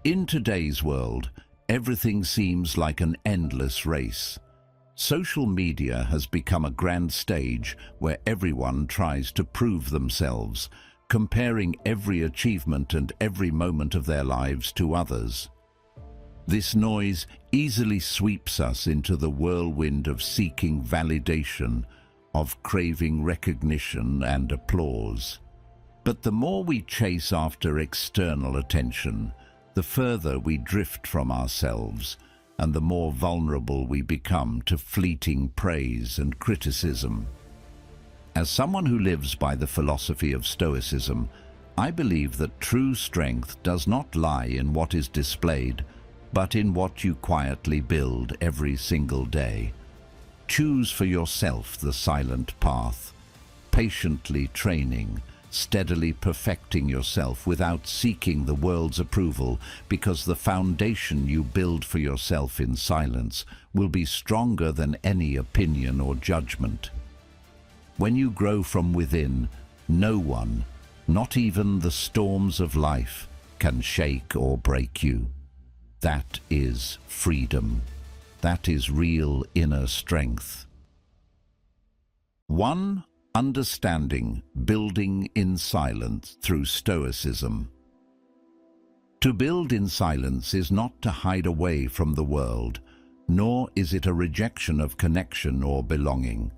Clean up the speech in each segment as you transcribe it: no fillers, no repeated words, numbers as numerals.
In today's world, everything seems like an endless race. Social media has become a grand stage where everyone tries to prove themselves, comparing every achievement and every moment of their lives to others. This noise easily sweeps us into the whirlwind of seeking validation, of craving recognition and applause. But the more we chase after external attention, the further we drift from ourselves, and the more vulnerable we become to fleeting praise and criticism. As someone who lives by the philosophy of Stoicism, I believe that true strength does not lie in what is displayed, but in what you quietly build every single day. Choose for yourself the silent path, patiently training, steadily perfecting yourself without seeking the world's approval, because the foundation you build for yourself in silence will be stronger than any opinion or judgment. When you grow from within, no one, not even the storms of life, can shake or break you. That is freedom. That is real inner strength. 1. Understanding building in silence through Stoicism. To build in silence is not to hide away from the world, nor is it a rejection of connection or belonging.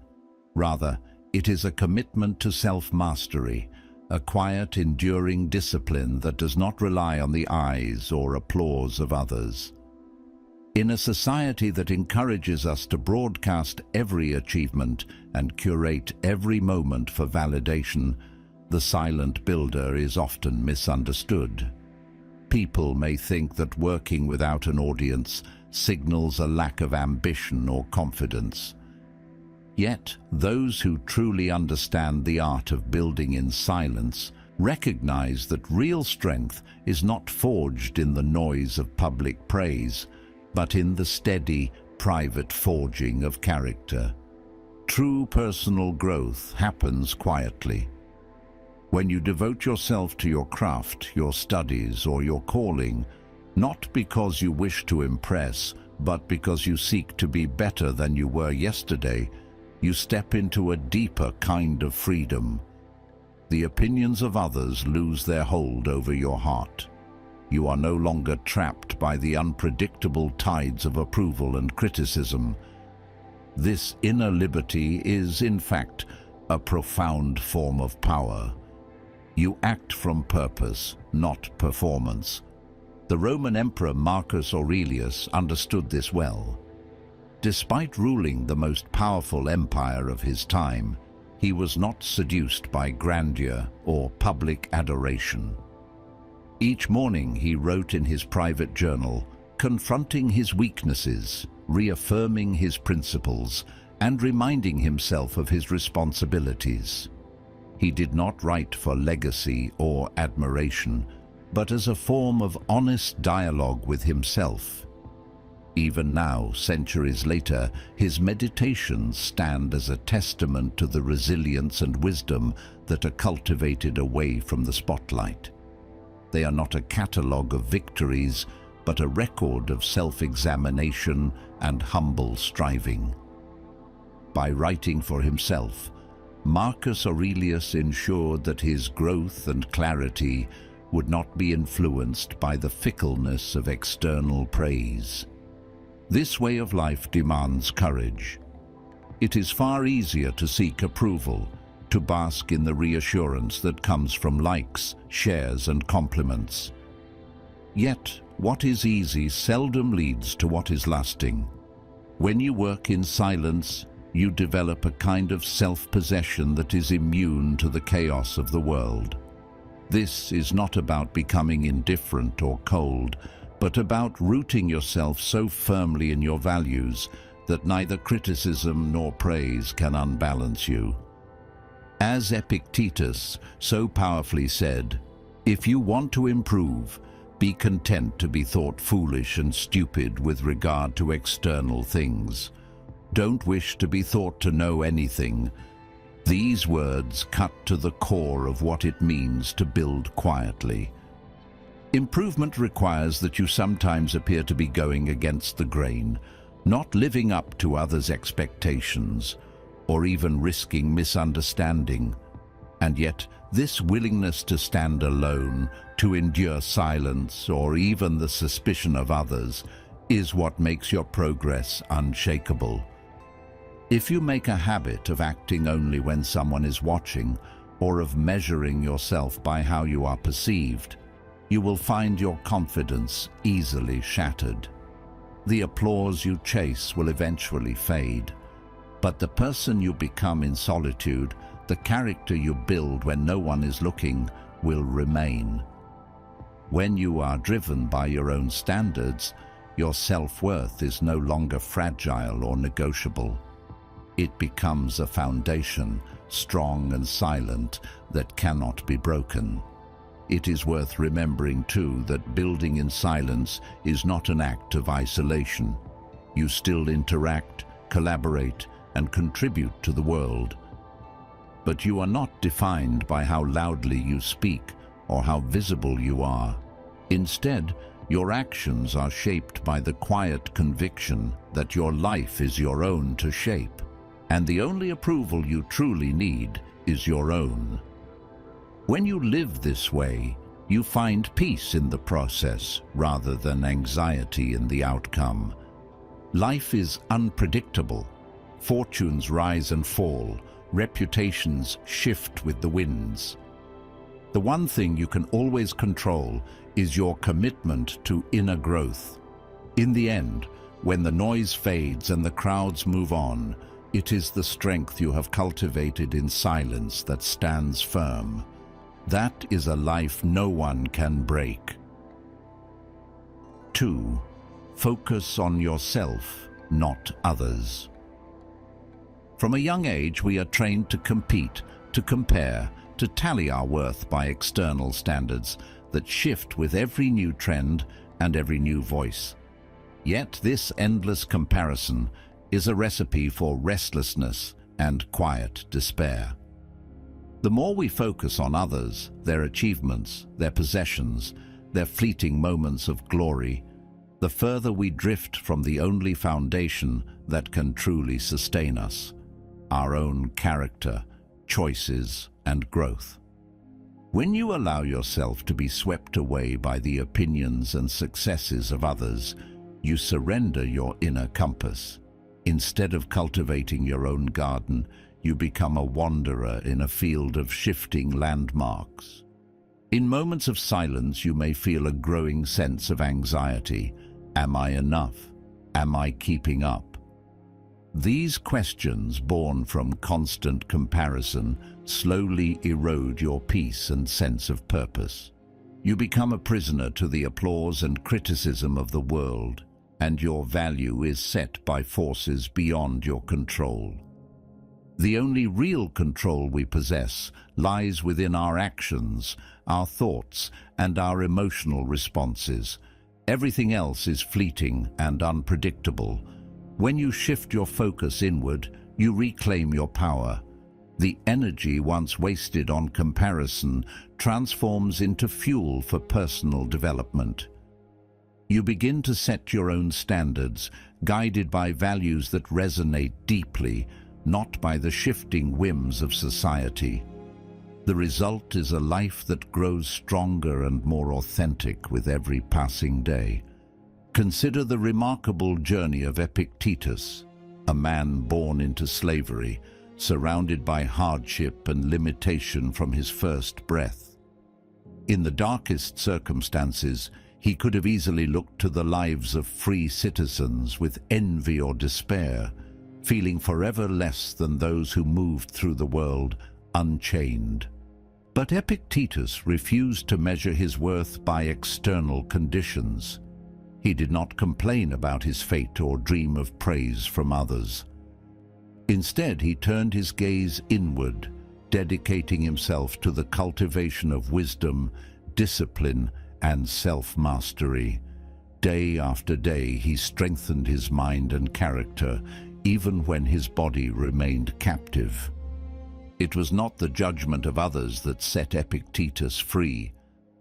Rather, it is a commitment to self-mastery, a quiet, enduring discipline that does not rely on the eyes or applause of others. In a society that encourages us to broadcast every achievement and curate every moment for validation, the silent builder is often misunderstood. People may think that working without an audience signals a lack of ambition or confidence. Yet, those who truly understand the art of building in silence recognize that real strength is not forged in the noise of public praise, but in the steady, private forging of character. True personal growth happens quietly. When you devote yourself to your craft, your studies, or your calling, not because you wish to impress, but because you seek to be better than you were yesterday, you step into a deeper kind of freedom. The opinions of others lose their hold over your heart. You are no longer trapped by the unpredictable tides of approval and criticism. This inner liberty is, in fact, a profound form of power. You act from purpose, not performance. The Roman Emperor Marcus Aurelius understood this well. Despite ruling the most powerful empire of his time, he was not seduced by grandeur or public adoration. Each morning he wrote in his private journal, confronting his weaknesses, reaffirming his principles, and reminding himself of his responsibilities. He did not write for legacy or admiration, but as a form of honest dialogue with himself. Even now, centuries later, his meditations stand as a testament to the resilience and wisdom that are cultivated away from the spotlight. They are not a catalogue of victories, but a record of self-examination and humble striving. By writing for himself, Marcus Aurelius ensured that his growth and clarity would not be influenced by the fickleness of external praise. This way of life demands courage. It is far easier to seek approval, to bask in the reassurance that comes from likes, shares, and compliments. Yet, what is easy seldom leads to what is lasting. When you work in silence, you develop a kind of self-possession that is immune to the chaos of the world. This is not about becoming indifferent or cold, but about rooting yourself so firmly in your values that neither criticism nor praise can unbalance you. As Epictetus so powerfully said, "If you want to improve, be content to be thought foolish and stupid with regard to external things. Don't wish to be thought to know anything." These words cut to the core of what it means to build quietly. Improvement requires that you sometimes appear to be going against the grain, not living up to others' expectations, or even risking misunderstanding. And yet, this willingness to stand alone, to endure silence, or even the suspicion of others, is what makes your progress unshakable. If you make a habit of acting only when someone is watching, or of measuring yourself by how you are perceived, you will find your confidence easily shattered. The applause you chase will eventually fade, but the person you become in solitude, the character you build when no one is looking, will remain. When you are driven by your own standards, your self-worth is no longer fragile or negotiable. It becomes a foundation, strong and silent, that cannot be broken. It is worth remembering, too, that building in silence is not an act of isolation. You still interact, collaborate, and contribute to the world. But you are not defined by how loudly you speak or how visible you are. Instead, your actions are shaped by the quiet conviction that your life is your own to shape, and the only approval you truly need is your own. When you live this way, you find peace in the process rather than anxiety in the outcome. Life is unpredictable. Fortunes rise and fall. Reputations shift with the winds. The one thing you can always control is your commitment to inner growth. In the end, when the noise fades and the crowds move on, it is the strength you have cultivated in silence that stands firm. That is a life no one can break. 2. Focus on yourself, not others. From a young age, we are trained to compete, to compare, to tally our worth by external standards that shift with every new trend and every new voice. Yet this endless comparison is a recipe for restlessness and quiet despair. The more we focus on others, their achievements, their possessions, their fleeting moments of glory, the further we drift from the only foundation that can truly sustain us: our own character, choices, and growth. When you allow yourself to be swept away by the opinions and successes of others, you surrender your inner compass. Instead of cultivating your own garden, you become a wanderer in a field of shifting landmarks. In moments of silence, you may feel a growing sense of anxiety. Am I enough? Am I keeping up? These questions, born from constant comparison, slowly erode your peace and sense of purpose. You become a prisoner to the applause and criticism of the world, and your value is set by forces beyond your control. The only real control we possess lies within our actions, our thoughts, and our emotional responses. Everything else is fleeting and unpredictable. When you shift your focus inward, you reclaim your power. The energy once wasted on comparison transforms into fuel for personal development. You begin to set your own standards, guided by values that resonate deeply, not by the shifting whims of society. The result is a life that grows stronger and more authentic with every passing day. Consider the remarkable journey of Epictetus, a man born into slavery, surrounded by hardship and limitation from his first breath. In the darkest circumstances, he could have easily looked to the lives of free citizens with envy or despair, feeling forever less than those who moved through the world unchained. But Epictetus refused to measure his worth by external conditions. He did not complain about his fate or dream of praise from others. Instead, he turned his gaze inward, dedicating himself to the cultivation of wisdom, discipline, and self-mastery. Day after day, he strengthened his mind and character, even when his body remained captive. It was not the judgment of others that set Epictetus free,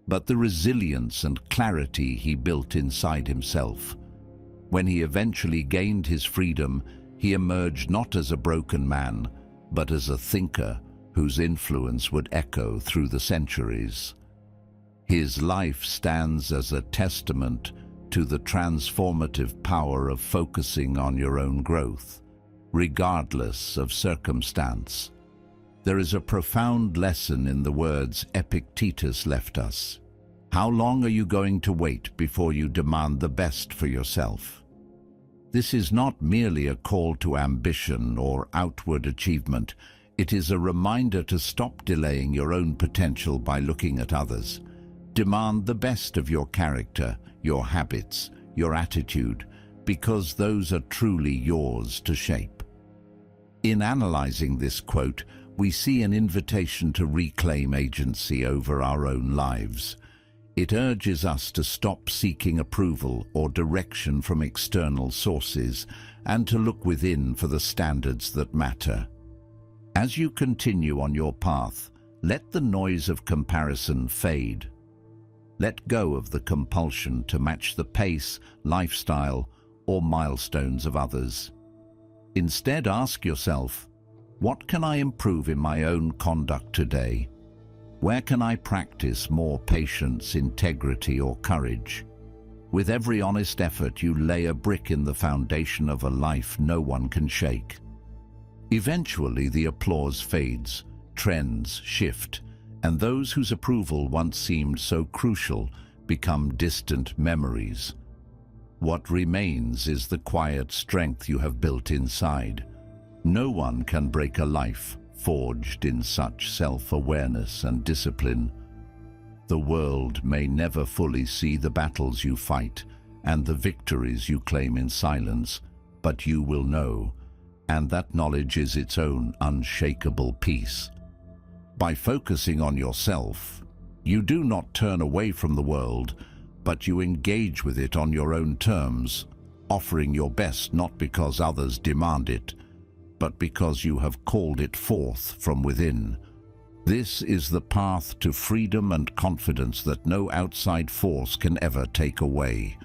but the resilience and clarity he built inside himself. When he eventually gained his freedom, he emerged not as a broken man, but as a thinker whose influence would echo through the centuries. His life stands as a testament to the transformative power of focusing on your own growth, regardless of circumstance. There is a profound lesson in the words Epictetus left us. How long are you going to wait before you demand the best for yourself? This is not merely a call to ambition or outward achievement. It is a reminder to stop delaying your own potential by looking at others. Demand the best of your character, your habits, your attitude, because those are truly yours to shape. In analyzing this quote, we see an invitation to reclaim agency over our own lives. It urges us to stop seeking approval or direction from external sources and to look within for the standards that matter. As you continue on your path, let the noise of comparison fade. Let go of the compulsion to match the pace, lifestyle, or milestones of others. Instead, ask yourself, what can I improve in my own conduct today? Where can I practice more patience, integrity, or courage? With every honest effort, you lay a brick in the foundation of a life no one can shake. Eventually, the applause fades, trends shift, and those whose approval once seemed so crucial become distant memories. What remains is the quiet strength you have built inside. No one can break a life forged in such self-awareness and discipline. The world may never fully see the battles you fight and the victories you claim in silence, but you will know, and that knowledge is its own unshakable peace. By focusing on yourself, you do not turn away from the world, but you engage with it on your own terms, offering your best not because others demand it, but because you have called it forth from within. This is the path to freedom and confidence that no outside force can ever take away.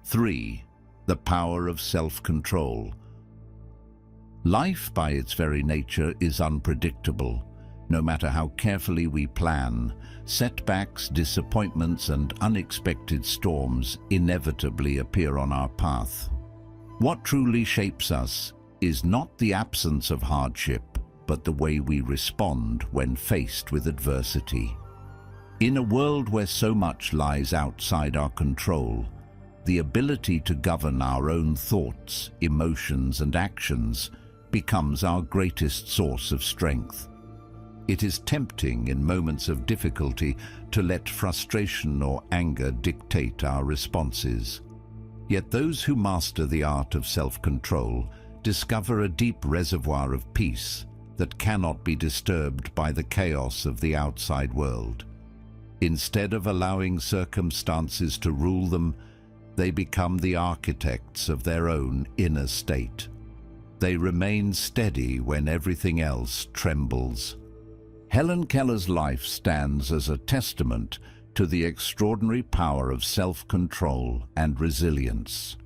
3. The power of self-control. Life, by its very nature, is unpredictable. No matter how carefully we plan, setbacks, disappointments, and unexpected storms inevitably appear on our path. What truly shapes us is not the absence of hardship, but the way we respond when faced with adversity. In a world where so much lies outside our control, the ability to govern our own thoughts, emotions, and actions becomes our greatest source of strength. It is tempting in moments of difficulty to let frustration or anger dictate our responses. Yet those who master the art of self-control discover a deep reservoir of peace that cannot be disturbed by the chaos of the outside world. Instead of allowing circumstances to rule them, they become the architects of their own inner state. They remain steady when everything else trembles. Helen Keller's life stands as a testament to the extraordinary power of self-control and resilience.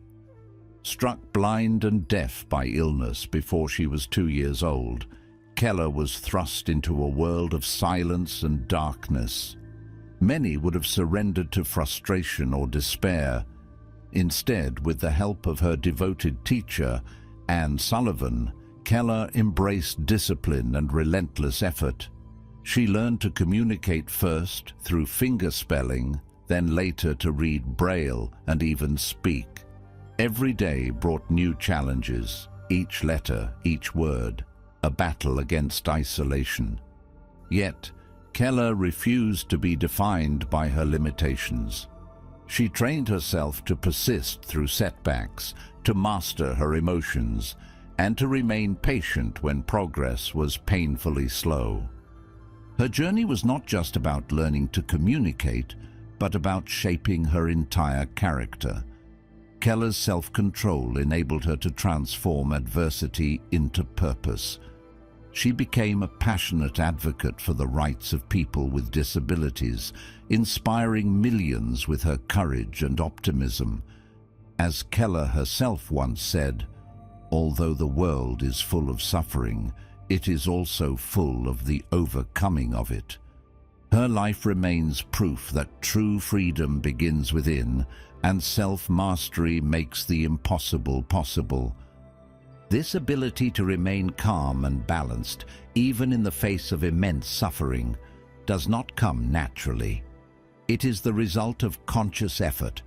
Struck blind and deaf by illness before she was 2 years old, Keller was thrust into a world of silence and darkness. Many would have surrendered to frustration or despair. Instead, with the help of her devoted teacher, Anne Sullivan, Keller embraced discipline and relentless effort. She learned to communicate first through fingerspelling, then later to read Braille and even speak. Every day brought new challenges, each letter, each word, a battle against isolation. Yet, Keller refused to be defined by her limitations. She trained herself to persist through setbacks, to master her emotions, and to remain patient when progress was painfully slow. Her journey was not just about learning to communicate, but about shaping her entire character. Keller's self-control enabled her to transform adversity into purpose. She became a passionate advocate for the rights of people with disabilities, inspiring millions with her courage and optimism. As Keller herself once said, "Although the world is full of suffering, it is also full of the overcoming of it." Her life remains proof that true freedom begins within, and self-mastery makes the impossible possible. This ability to remain calm and balanced, even in the face of immense suffering, does not come naturally. It is the result of conscious effort,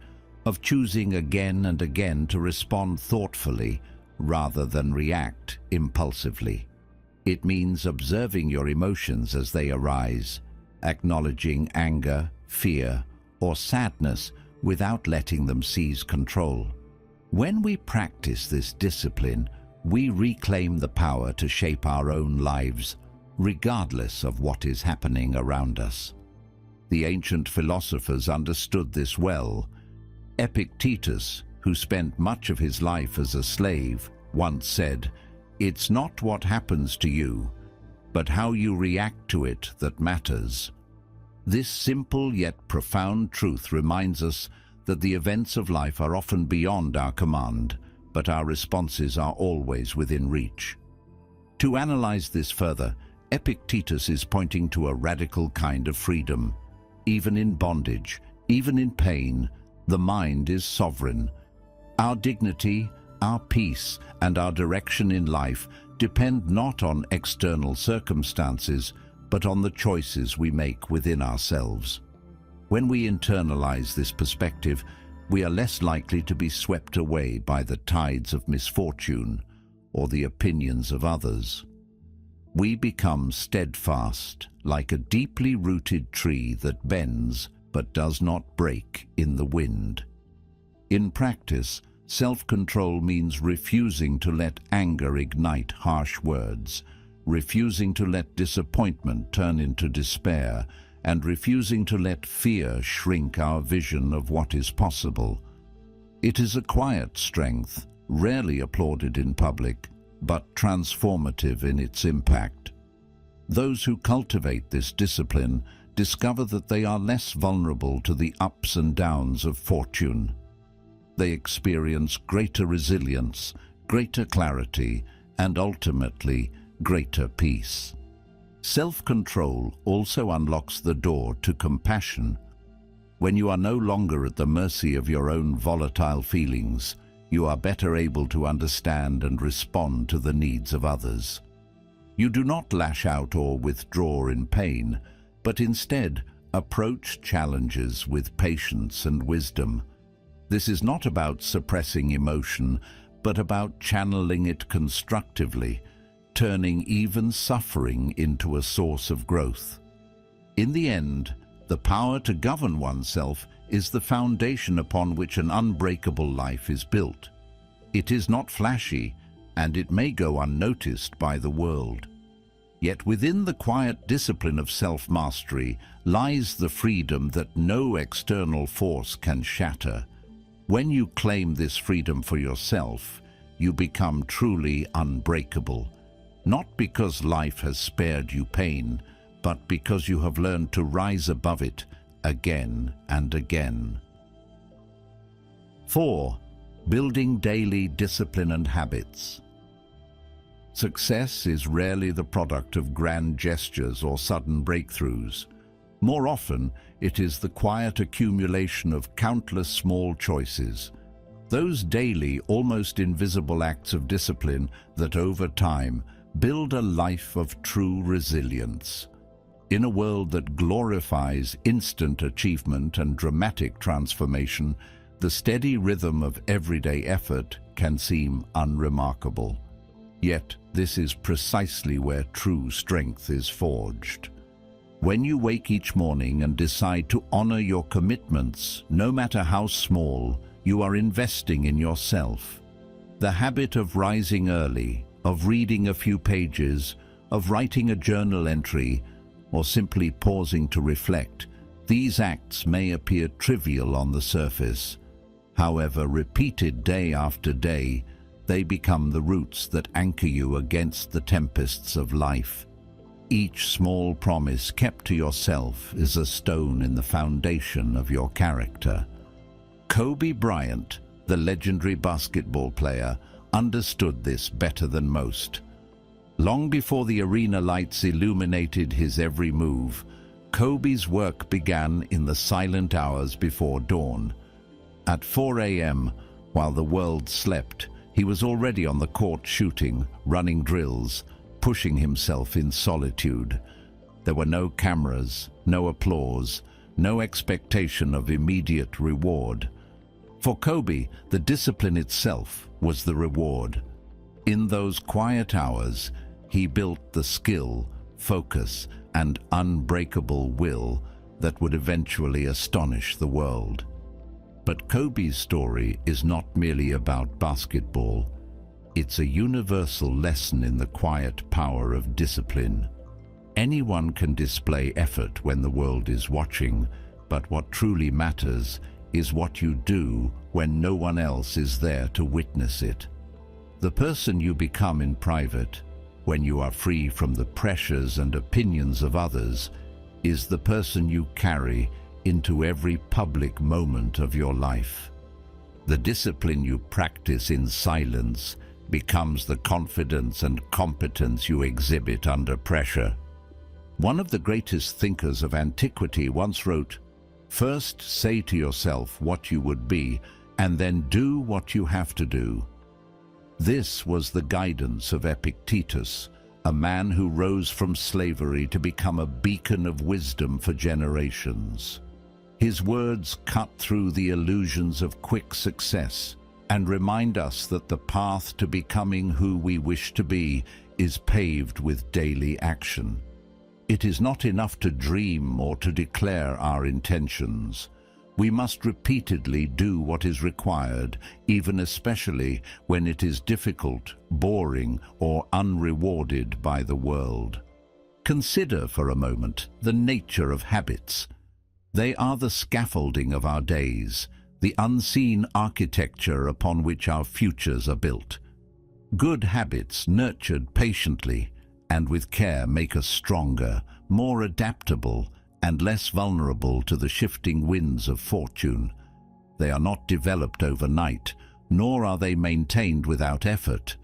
of choosing again and again to respond thoughtfully rather than react impulsively. It means observing your emotions as they arise, acknowledging anger, fear, or sadness without letting them seize control. When we practice this discipline, we reclaim the power to shape our own lives, regardless of what is happening around us. The ancient philosophers understood this well. Epictetus, who spent much of his life as a slave, once said, "It's not what happens to you, but how you react to it that matters." This simple yet profound truth reminds us that the events of life are often beyond our command, but our responses are always within reach. To analyze this further, Epictetus is pointing to a radical kind of freedom. Even in bondage, even in pain, the mind is sovereign. Our dignity, our peace, and our direction in life depend not on external circumstances, but on the choices we make within ourselves. When we internalize this perspective, we are less likely to be swept away by the tides of misfortune or the opinions of others. We become steadfast, like a deeply rooted tree that bends but does not break in the wind. In practice, self-control means refusing to let anger ignite harsh words, refusing to let disappointment turn into despair, and refusing to let fear shrink our vision of what is possible. It is a quiet strength, rarely applauded in public, but transformative in its impact. Those who cultivate this discipline discover that they are less vulnerable to the ups and downs of fortune. They experience greater resilience, greater clarity, and ultimately, greater peace. Self-control also unlocks the door to compassion. When you are no longer at the mercy of your own volatile feelings, you are better able to understand and respond to the needs of others. You do not lash out or withdraw in pain, but instead approach challenges with patience and wisdom. This is not about suppressing emotion, but about channeling it constructively, turning even suffering into a source of growth. In the end, the power to govern oneself is the foundation upon which an unbreakable life is built. It is not flashy, and it may go unnoticed by the world. Yet within the quiet discipline of self-mastery lies the freedom that no external force can shatter. When you claim this freedom for yourself, you become truly unbreakable. Not because life has spared you pain, but because you have learned to rise above it again and again. 4. Building daily discipline and habits. Success is rarely the product of grand gestures or sudden breakthroughs. More often, it is the quiet accumulation of countless small choices, those daily, almost invisible acts of discipline that over time build a life of true resilience. In a world that glorifies instant achievement and dramatic transformation, the steady rhythm of everyday effort can seem unremarkable. Yet, this is precisely where true strength is forged. When you wake each morning and decide to honor your commitments, no matter how small, you are investing in yourself. The habit of rising early, of reading a few pages, of writing a journal entry, or simply pausing to reflect, these acts may appear trivial on the surface. However, repeated day after day, they become the roots that anchor you against the tempests of life. Each small promise kept to yourself is a stone in the foundation of your character. Kobe Bryant, the legendary basketball player, understood this better than most. Long before the arena lights illuminated his every move, Kobe's work began in the silent hours before dawn. At 4 a.m., while the world slept, he was already on the court shooting, running drills, pushing himself in solitude. There were no cameras, no applause, no expectation of immediate reward. For Kobe, the discipline itself was the reward. In those quiet hours, he built the skill, focus, and unbreakable will that would eventually astonish the world. But Kobe's story is not merely about basketball. It's a universal lesson in the quiet power of discipline. Anyone can display effort when the world is watching, but what truly matters is what you do when no one else is there to witness it. The person you become in private, when you are free from the pressures and opinions of others, is the person you carry into every public moment of your life. The discipline you practice in silence becomes the confidence and competence you exhibit under pressure. One of the greatest thinkers of antiquity once wrote, "First say to yourself what you would be, and then do what you have to do." This was the guidance of Epictetus, a man who rose from slavery to become a beacon of wisdom for generations. His words cut through the illusions of quick success and remind us that the path to becoming who we wish to be is paved with daily action. It is not enough to dream or to declare our intentions. We must repeatedly do what is required, even especially when it is difficult, boring, or unrewarded by the world. Consider for a moment the nature of habits. They are the scaffolding of our days, the unseen architecture upon which our futures are built. Good habits, nurtured patiently and with care, make us stronger, more adaptable, and less vulnerable to the shifting winds of fortune. They are not developed overnight, nor are they maintained without effort.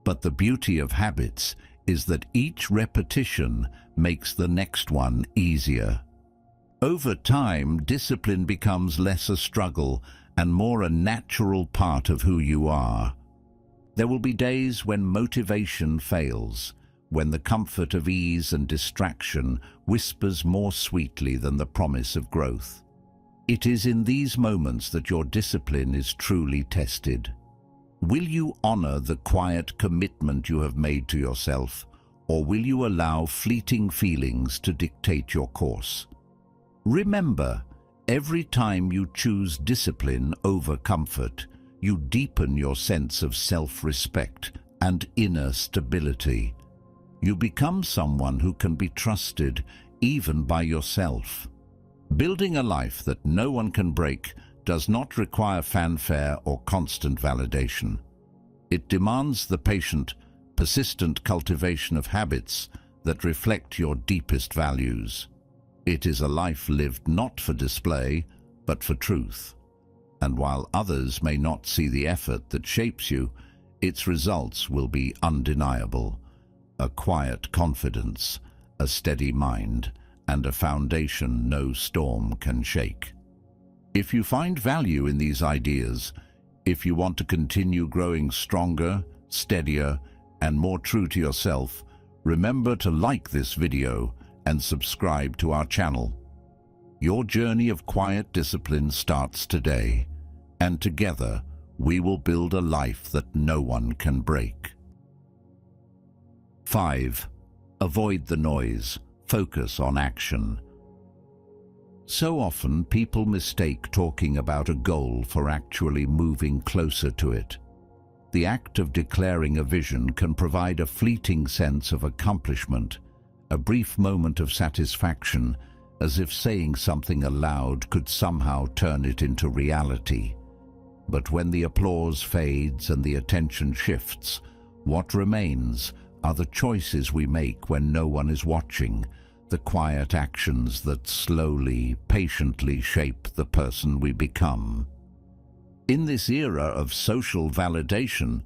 But the beauty of habits is that each repetition makes the next one easier. Over time, discipline becomes less a struggle and more a natural part of who you are. There will be days when motivation fails, when the comfort of ease and distraction whispers more sweetly than the promise of growth. It is in these moments that your discipline is truly tested. Will you honor the quiet commitment you have made to yourself, or will you allow fleeting feelings to dictate your course? Remember, every time you choose discipline over comfort, you deepen your sense of self-respect and inner stability. You become someone who can be trusted even by yourself. Building a life that no one can break does not require fanfare or constant validation. It demands the patient, persistent cultivation of habits that reflect your deepest values. It is a life lived not for display, but for truth. And while others may not see the effort that shapes you, its results will be undeniable. A quiet confidence, a steady mind, and a foundation no storm can shake. If you find value in these ideas, if you want to continue growing stronger, steadier, and more true to yourself, remember to like this video and subscribe to our channel. Your journey of quiet discipline starts today, and together we will build a life that no one can break. 5. Avoid the noise. Focus on action. So often people mistake talking about a goal for actually moving closer to it. The act of declaring a vision can provide a fleeting sense of accomplishment, a brief moment of satisfaction, as if saying something aloud could somehow turn it into reality. But when the applause fades and the attention shifts, what remains are the choices we make when no one is watching, the quiet actions that slowly, patiently shape the person we become. In this era of social validation,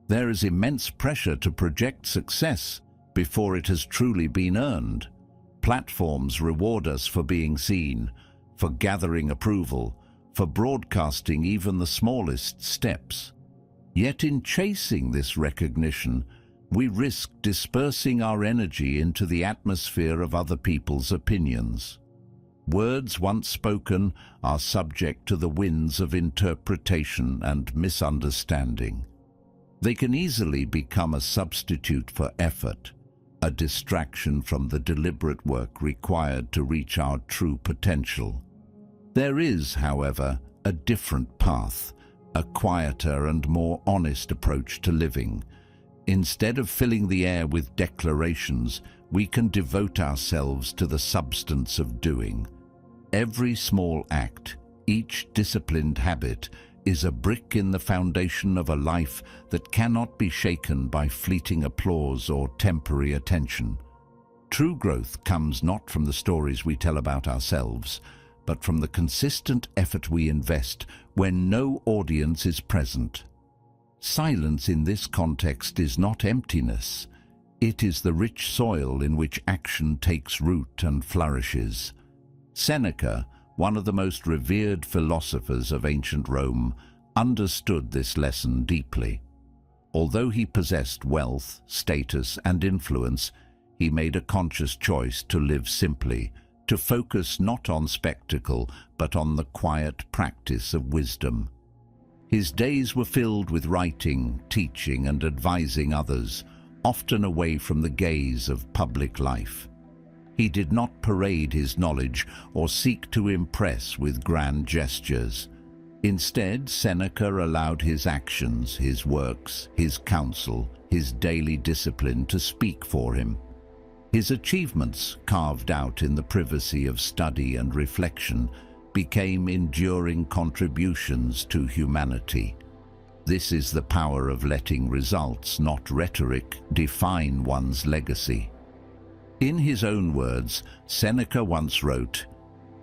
there is immense pressure to project success before it has truly been earned. Platforms reward us for being seen, for gathering approval, for broadcasting even the smallest steps. Yet in chasing this recognition, we risk dispersing our energy into the atmosphere of other people's opinions. Words once spoken are subject to the winds of interpretation and misunderstanding. They can easily become a substitute for effort, a distraction from the deliberate work required to reach our true potential. There is, however, a different path, a quieter and more honest approach to living. Instead of filling the air with declarations, we can devote ourselves to the substance of doing. Every small act, each disciplined habit, is a brick in the foundation of a life that cannot be shaken by fleeting applause or temporary attention. True growth comes not from the stories we tell about ourselves, but from the consistent effort we invest when no audience is present. Silence in this context is not emptiness. It is the rich soil in which action takes root and flourishes. Seneca, one of the most revered philosophers of ancient Rome, understood this lesson deeply. Although he possessed wealth, status, and influence, he made a conscious choice to live simply, to focus not on spectacle, but on the quiet practice of wisdom. His days were filled with writing, teaching, and advising others, often away from the gaze of public life. He did not parade his knowledge or seek to impress with grand gestures. Instead, Seneca allowed his actions, his works, his counsel, his daily discipline to speak for him. His achievements, carved out in the privacy of study and reflection, became enduring contributions to humanity. This is the power of letting results, not rhetoric, define one's legacy. In his own words, Seneca once wrote,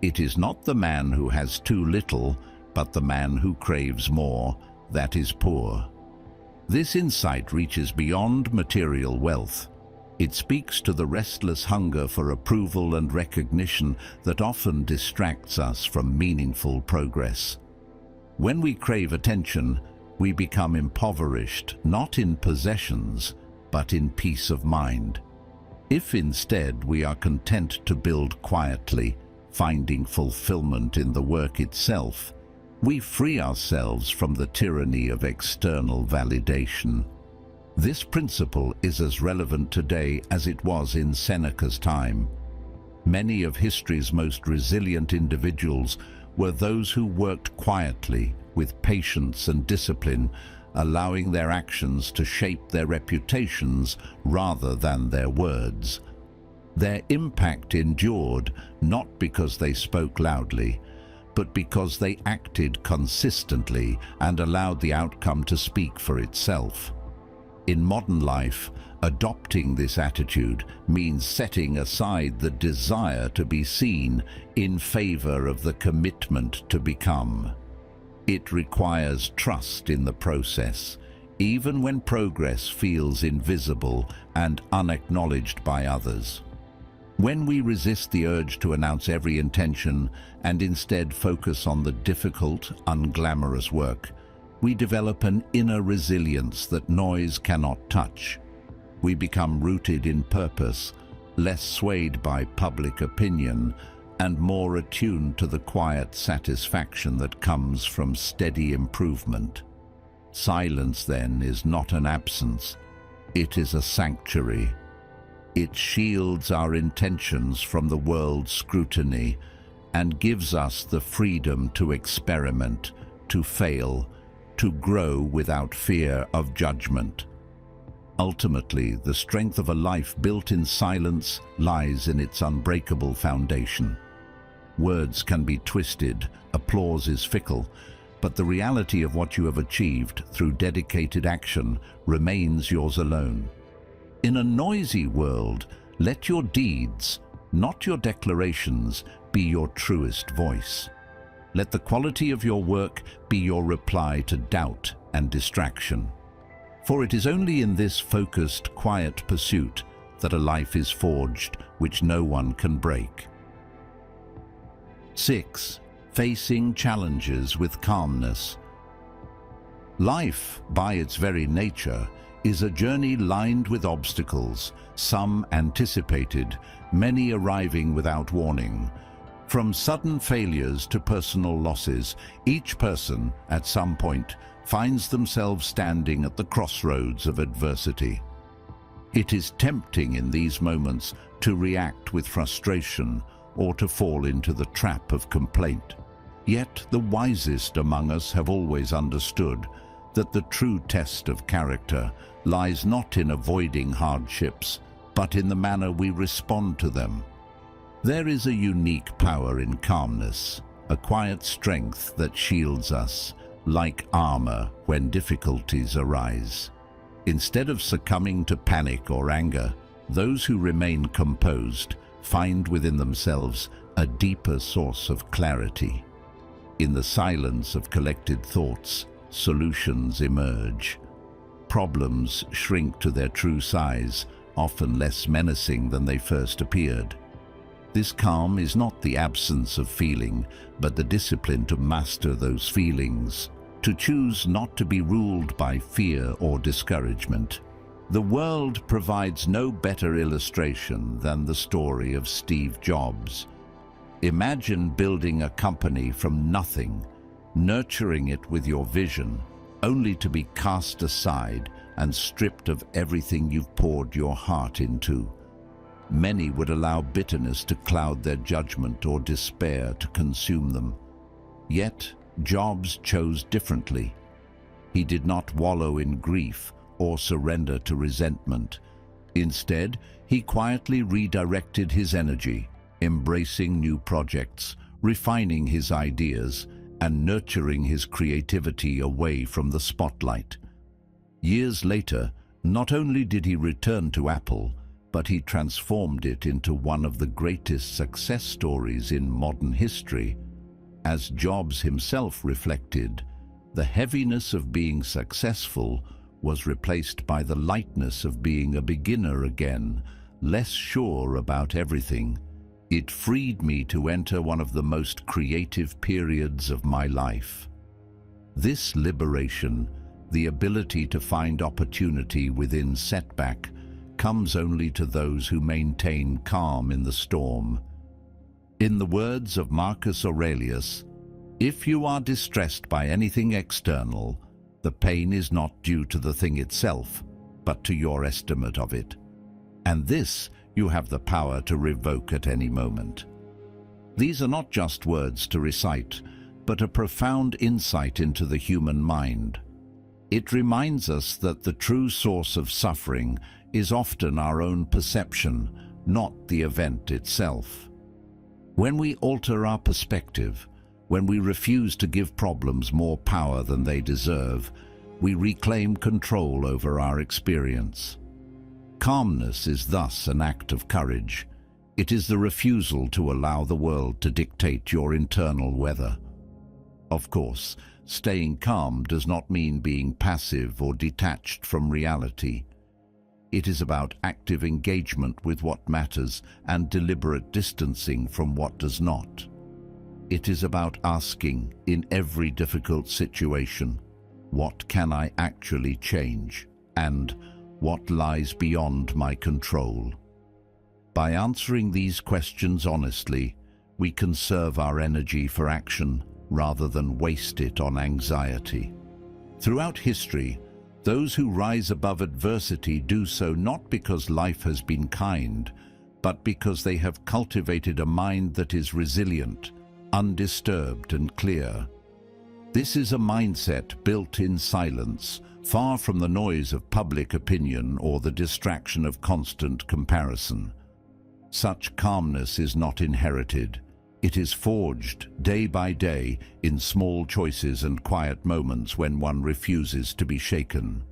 "It is not the man who has too little, but the man who craves more, that is poor." This insight reaches beyond material wealth. It speaks to the restless hunger for approval and recognition that often distracts us from meaningful progress. When we crave attention, we become impoverished, not in possessions, but in peace of mind. If instead we are content to build quietly, finding fulfillment in the work itself, we free ourselves from the tyranny of external validation. This principle is as relevant today as it was in Seneca's time. Many of history's most resilient individuals were those who worked quietly, with patience and discipline, allowing their actions to shape their reputations rather than their words. Their impact endured not because they spoke loudly, but because they acted consistently and allowed the outcome to speak for itself. In modern life, adopting this attitude means setting aside the desire to be seen in favor of the commitment to become. It requires trust in the process, even when progress feels invisible and unacknowledged by others. When we resist the urge to announce every intention and instead focus on the difficult, unglamorous work, we develop an inner resilience that noise cannot touch. We become rooted in purpose, less swayed by public opinion, and more attuned to the quiet satisfaction that comes from steady improvement. Silence, then, is not an absence. It is a sanctuary. It shields our intentions from the world's scrutiny and gives us the freedom to experiment, to fail, to grow without fear of judgment. Ultimately, the strength of a life built in silence lies in its unbreakable foundation. Words can be twisted, applause is fickle, but the reality of what you have achieved through dedicated action remains yours alone. In a noisy world, let your deeds, not your declarations, be your truest voice. Let the quality of your work be your reply to doubt and distraction. For it is only in this focused, quiet pursuit that a life is forged which no one can break. 6. Facing challenges with calmness. Life, by its very nature, is a journey lined with obstacles, some anticipated, many arriving without warning. From sudden failures to personal losses, each person, at some point, finds themselves standing at the crossroads of adversity. It is tempting in these moments to react with frustration or to fall into the trap of complaint. Yet the wisest among us have always understood that the true test of character lies not in avoiding hardships, but in the manner we respond to them. There is a unique power in calmness, a quiet strength that shields us, like armor when difficulties arise. Instead of succumbing to panic or anger, those who remain composed find within themselves a deeper source of clarity. In the silence of collected thoughts, solutions emerge. Problems shrink to their true size, often less menacing than they first appeared. This calm is not the absence of feeling, but the discipline to master those feelings, to choose not to be ruled by fear or discouragement. The world provides no better illustration than the story of Steve Jobs. Imagine building a company from nothing, nurturing it with your vision, only to be cast aside and stripped of everything you've poured your heart into. Many would allow bitterness to cloud their judgment or despair to consume them. Yet, Jobs chose differently. He did not wallow in grief or surrender to resentment. Instead, he quietly redirected his energy, embracing new projects, refining his ideas, and nurturing his creativity away from the spotlight. Years later, not only did he return to Apple, but he transformed it into one of the greatest success stories in modern history. As Jobs himself reflected, the heaviness of being successful was replaced by the lightness of being a beginner again, less sure about everything. It freed me to enter one of the most creative periods of my life. This liberation, the ability to find opportunity within setback, comes only to those who maintain calm in the storm. In the words of Marcus Aurelius, "If you are distressed by anything external, the pain is not due to the thing itself, but to your estimate of it. And this you have the power to revoke at any moment." These are not just words to recite, but a profound insight into the human mind. It reminds us that the true source of suffering is often our own perception, not the event itself. When we alter our perspective, when we refuse to give problems more power than they deserve, we reclaim control over our experience. Calmness is thus an act of courage. It is the refusal to allow the world to dictate your internal weather. Of course, staying calm does not mean being passive or detached from reality. It is about active engagement with what matters and deliberate distancing from what does not. It is about asking, in every difficult situation, what can I actually change, and what lies beyond my control? By answering these questions honestly, we conserve our energy for action rather than waste it on anxiety. Throughout history, those who rise above adversity do so not because life has been kind, but because they have cultivated a mind that is resilient, undisturbed and clear. This is a mindset built in silence, far from the noise of public opinion or the distraction of constant comparison. Such calmness is not inherited. It is forged day by day in small choices and quiet moments when one refuses to be shaken.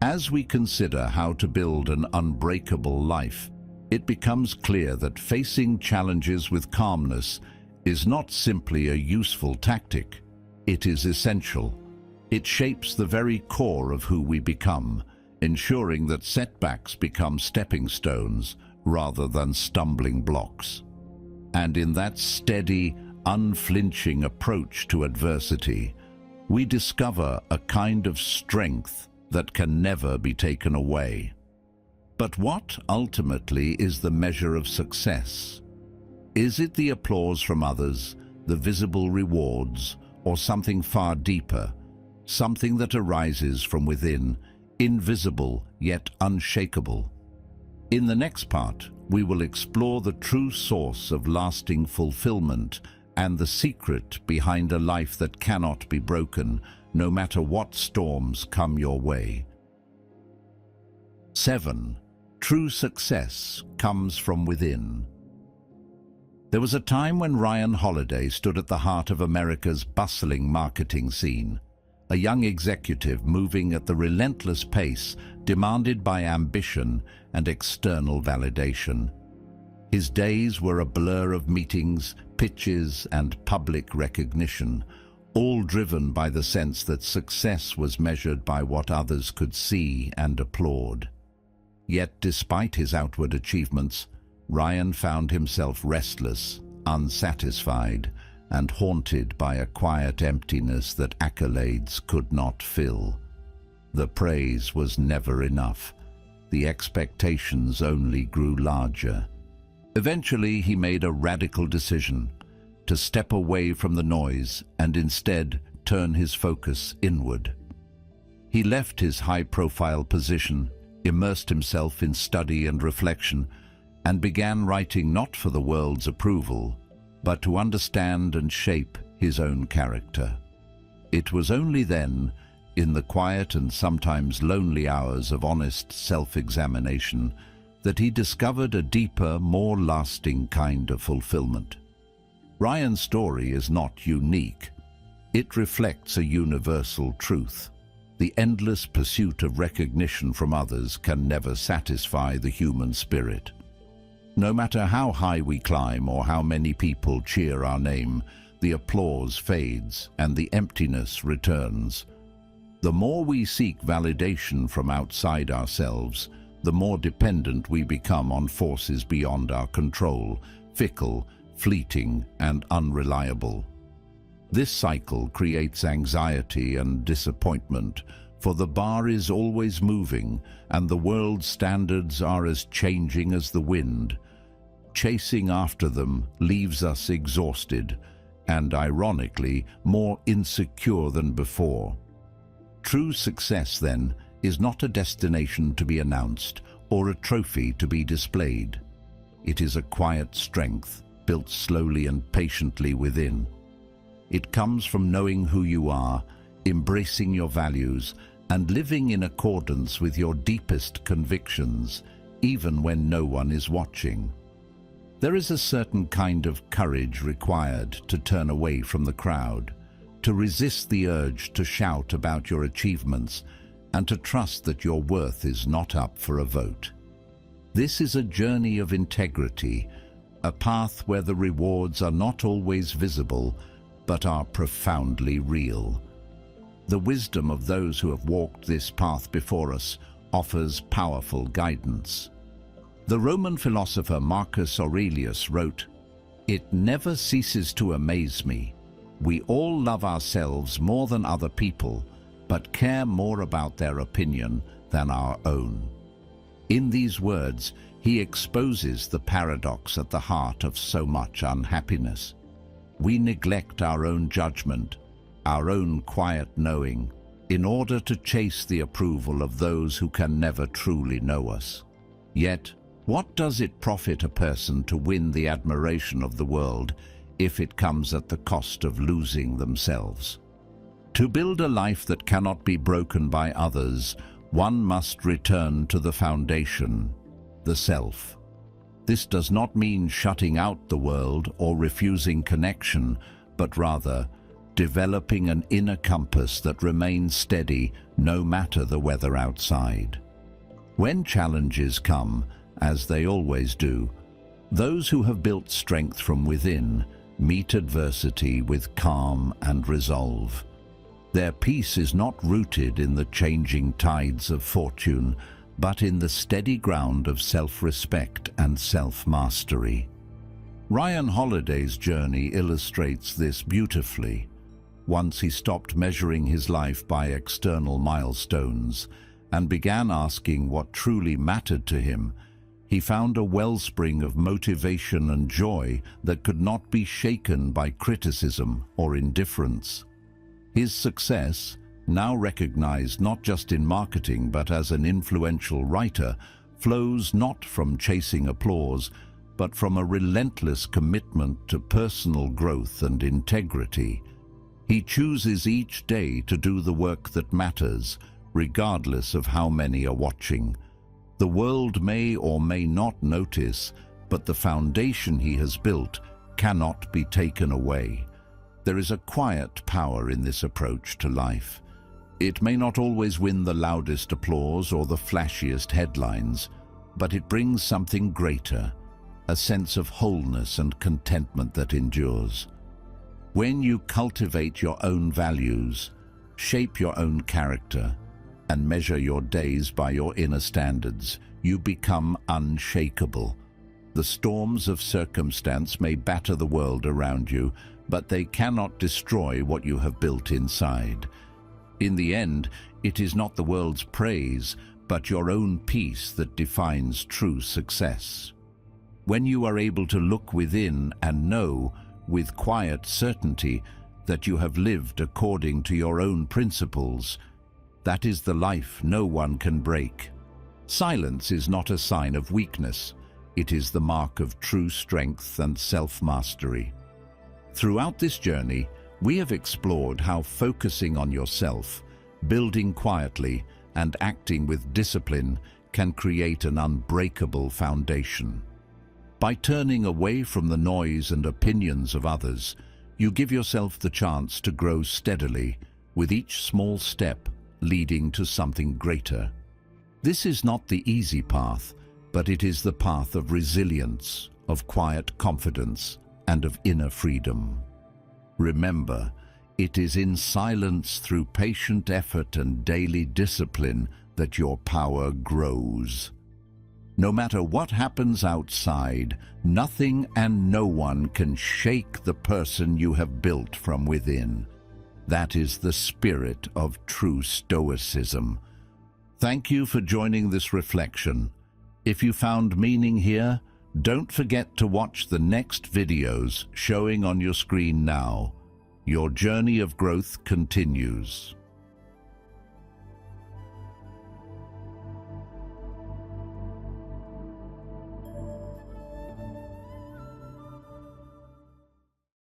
As we consider how to build an unbreakable life, it becomes clear that facing challenges with calmness is not simply a useful tactic. It is essential. It shapes the very core of who we become, ensuring that setbacks become stepping stones rather than stumbling blocks. And in that steady, unflinching approach to adversity, we discover a kind of strength that can never be taken away. But what ultimately is the measure of success? Is it the applause from others, the visible rewards, or something far deeper, something that arises from within, invisible yet unshakable? In the next part, we will explore the true source of lasting fulfillment and the secret behind a life that cannot be broken, no matter what storms come your way. 7. True success comes from within. There was a time when Ryan Holiday stood at the heart of America's bustling marketing scene, a young executive moving at the relentless pace demanded by ambition and external validation. His days were a blur of meetings, pitches, and public recognition, all driven by the sense that success was measured by what others could see and applaud. Yet, despite his outward achievements, Ryan found himself restless, unsatisfied, and haunted by a quiet emptiness that accolades could not fill. The praise was never enough. The expectations only grew larger. Eventually, he made a radical decision to step away from the noise and instead turn his focus inward. He left his high-profile position, immersed himself in study and reflection, and began writing not for the world's approval, but to understand and shape his own character. It was only then, in the quiet and sometimes lonely hours of honest self-examination, that he discovered a deeper, more lasting kind of fulfillment. Ryan's story is not unique. It reflects a universal truth. The endless pursuit of recognition from others can never satisfy the human spirit. No matter how high we climb or how many people cheer our name, the applause fades and the emptiness returns. The more we seek validation from outside ourselves, the more dependent we become on forces beyond our control, fickle, fleeting, and unreliable. This cycle creates anxiety and disappointment, for the bar is always moving and the world's standards are as changing as the wind. Chasing after them leaves us exhausted and, ironically, more insecure than before. True success, then, is not a destination to be announced or a trophy to be displayed. It is a quiet strength, built slowly and patiently within. It comes from knowing who you are, embracing your values, and living in accordance with your deepest convictions, even when no one is watching. There is a certain kind of courage required to turn away from the crowd, to resist the urge to shout about your achievements, and to trust that your worth is not up for a vote. This is a journey of integrity, a path where the rewards are not always visible, but are profoundly real. The wisdom of those who have walked this path before us offers powerful guidance. The Roman philosopher Marcus Aurelius wrote, "It never ceases to amaze me. We all love ourselves more than other people, but care more about their opinion than our own." In these words, he exposes the paradox at the heart of so much unhappiness. We neglect our own judgment, our own quiet knowing, in order to chase the approval of those who can never truly know us. Yet, what does it profit a person to win the admiration of the world if it comes at the cost of losing themselves? To build a life that cannot be broken by others, one must return to the foundation, the self. This does not mean shutting out the world or refusing connection, but rather developing an inner compass that remains steady no matter the weather outside. When challenges come, as they always do, those who have built strength from within meet adversity with calm and resolve. Their peace is not rooted in the changing tides of fortune, but in the steady ground of self-respect and self-mastery. Ryan Holiday's journey illustrates this beautifully. Once he stopped measuring his life by external milestones and began asking what truly mattered to him, he found a wellspring of motivation and joy that could not be shaken by criticism or indifference. His success, now recognized not just in marketing but as an influential writer, flows not from chasing applause, but from a relentless commitment to personal growth and integrity. He chooses each day to do the work that matters, regardless of how many are watching. The world may or may not notice, but the foundation he has built cannot be taken away. There is a quiet power in this approach to life. It may not always win the loudest applause or the flashiest headlines, but it brings something greater, a sense of wholeness and contentment that endures. When you cultivate your own values, shape your own character, and measure your days by your inner standards, you become unshakable. The storms of circumstance may batter the world around you, but they cannot destroy what you have built inside. In the end, it is not the world's praise, but your own peace that defines true success. When you are able to look within and know, with quiet certainty, that you have lived according to your own principles, that is the life no one can break. Silence is not a sign of weakness. It is the mark of true strength and self-mastery. Throughout this journey, we have explored how focusing on yourself, building quietly, and acting with discipline can create an unbreakable foundation. By turning away from the noise and opinions of others, you give yourself the chance to grow steadily, with each small step leading to something greater. This is not the easy path, but it is the path of resilience, of quiet confidence, and of inner freedom. Remember, it is in silence through patient effort and daily discipline that your power grows. No matter what happens outside, nothing and no one can shake the person you have built from within. That is the spirit of true Stoicism. Thank you for joining this reflection. If you found meaning here, don't forget to watch the next videos showing on your screen now. Your journey of growth continues.